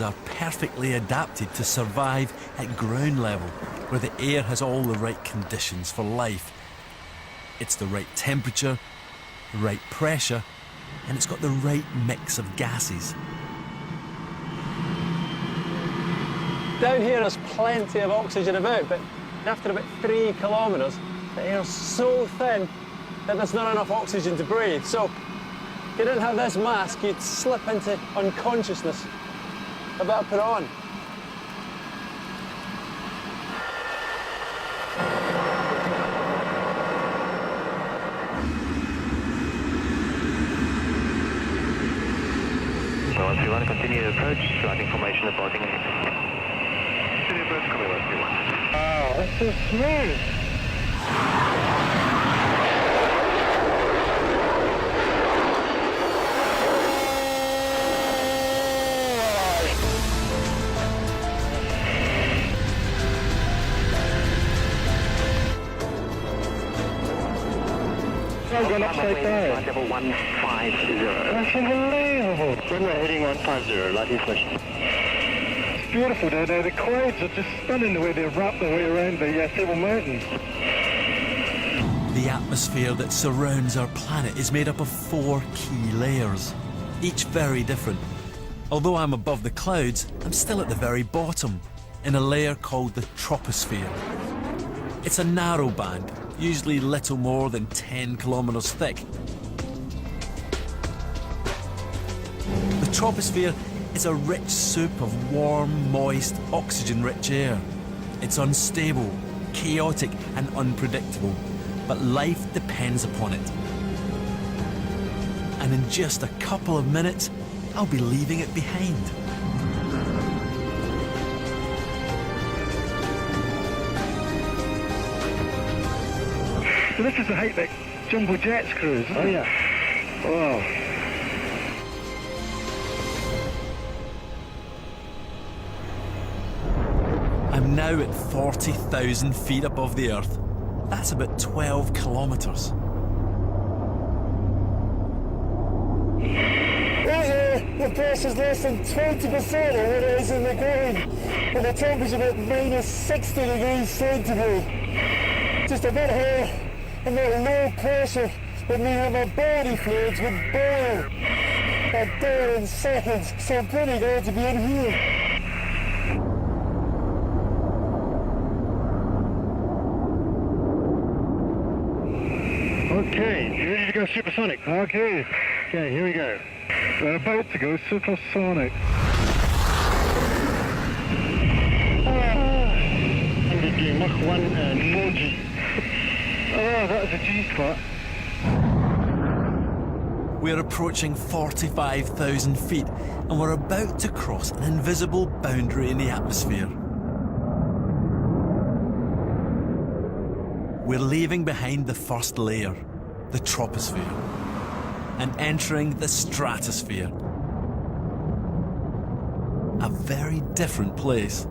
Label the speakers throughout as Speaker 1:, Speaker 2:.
Speaker 1: are perfectly adapted to survive at ground level, where the air has all the right conditions for life. It's the right temperature, the right pressure, and it's got the right mix of gases.
Speaker 2: Down here there's plenty of oxygen about, but after about 3 kilometres, the air's so thin that there's not enough oxygen to breathe. So if you didn't have this mask, you'd slip into unconsciousness. I better put it on.
Speaker 3: So once you want to continue the approach, flight information reporting ahead. Continue approach, coming 131.
Speaker 2: Wow, that's so smooth.
Speaker 3: I've gone upside down. Level 150.
Speaker 2: That's unbelievable.
Speaker 3: When we're heading 150, light information.
Speaker 2: It's beautiful down there. The clouds are just stunning the way they wrap their way around the Table Mountains.
Speaker 1: The atmosphere that surrounds our planet is made up of 4 key layers, each very different. Although I'm above the clouds, I'm still at the very bottom, in a layer called the troposphere. It's a narrow band, usually little more than 10 kilometres thick. The troposphere is a rich soup of warm, moist, oxygen-rich air. It's unstable, chaotic and unpredictable, but life depends upon it. And in just a couple of minutes, I'll be leaving it behind.
Speaker 2: So this is the height that jumbo jets cruise.
Speaker 3: Oh yeah.
Speaker 2: Wow.
Speaker 1: I'm now at 40,000 feet above the Earth. That's about 12 kilometres.
Speaker 2: Right here, the pressure's less than 20% of what it is in the ground, and the temperature's about minus 60 degrees centigrade. Just a bit here, and that low pressure would mean that my body fluids would boil a day in seconds, so I'm pretty glad to be in here.
Speaker 3: Okay, you ready to go supersonic?
Speaker 2: Okay,
Speaker 3: Okay, here we go.
Speaker 2: we're about to go supersonic.
Speaker 3: 100G, Mach 1 and 4G.
Speaker 2: Oh, that was a G-spot.
Speaker 1: We're approaching 45,000 feet and we're about to cross an invisible boundary in the atmosphere. We're leaving behind the first layer, the troposphere, and entering the stratosphere. A very different place.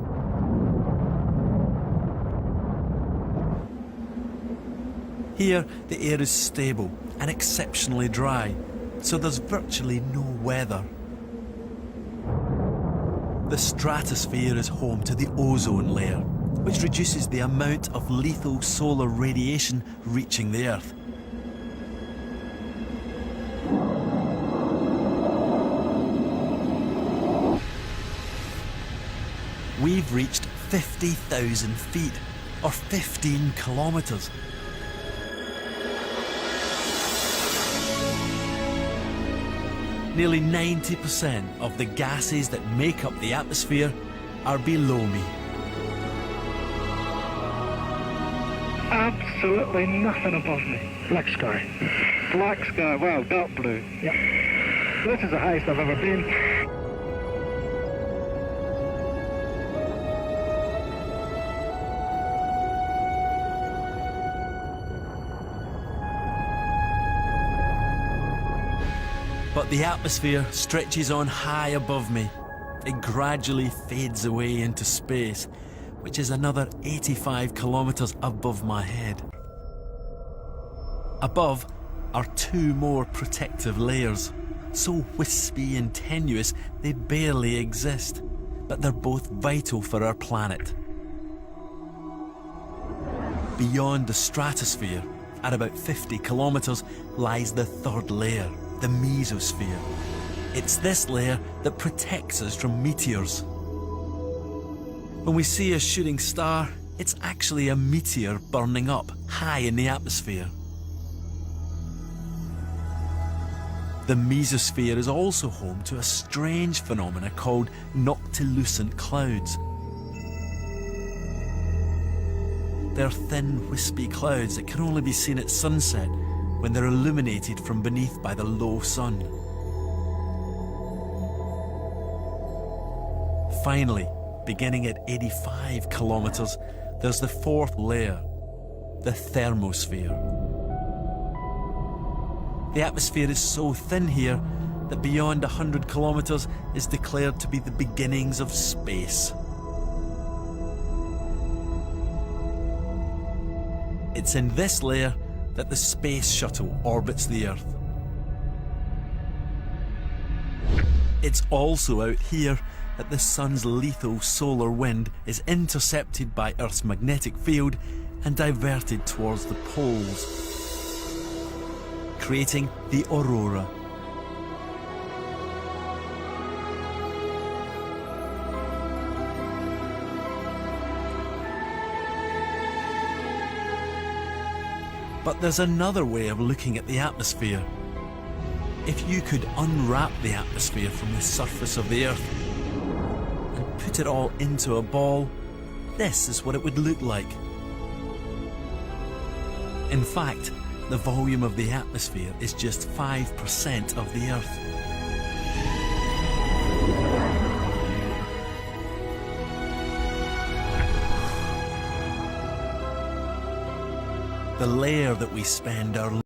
Speaker 1: Here, the air is stable and exceptionally dry, so there's virtually no weather. The stratosphere is home to the ozone layer, which reduces the amount of lethal solar radiation reaching the Earth. We've reached 50,000 feet, or 15 kilometres. Nearly 90% of the gases that make up the atmosphere are below me.
Speaker 2: Absolutely nothing above me.
Speaker 3: Black sky.
Speaker 2: Black sky, wow, dark blue.
Speaker 3: Yep.
Speaker 2: This is the highest I've ever been.
Speaker 1: But the atmosphere stretches on high above me. It gradually fades away into space, which is another 85 kilometres above my head. Above are 2 more protective layers, so wispy and tenuous they barely exist. but they're both vital for our planet. Beyond the stratosphere, at about 50 kilometres, lies the third layer, the mesosphere. It's this layer that protects us from meteors. When we see a shooting star, it's actually a meteor burning up high in the atmosphere. The mesosphere is also home to a strange phenomena called noctilucent clouds. They're thin, wispy clouds that can only be seen at sunset when they're illuminated from beneath by the low sun. Finally, beginning at 85 kilometres, there's the fourth layer, the thermosphere. The atmosphere is so thin here that beyond 100 kilometres is declared to be the beginnings of space. It's in this layer that the space shuttle orbits the Earth. It's also out here that the sun's lethal solar wind is intercepted by Earth's magnetic field and diverted towards the poles, creating the aurora. But there's another way of looking at the atmosphere. If you could unwrap the atmosphere from the surface of the Earth and put it all into a ball, this is what it would look like. In fact, the volume of the atmosphere is just 5% of the Earth. The layer that we spend our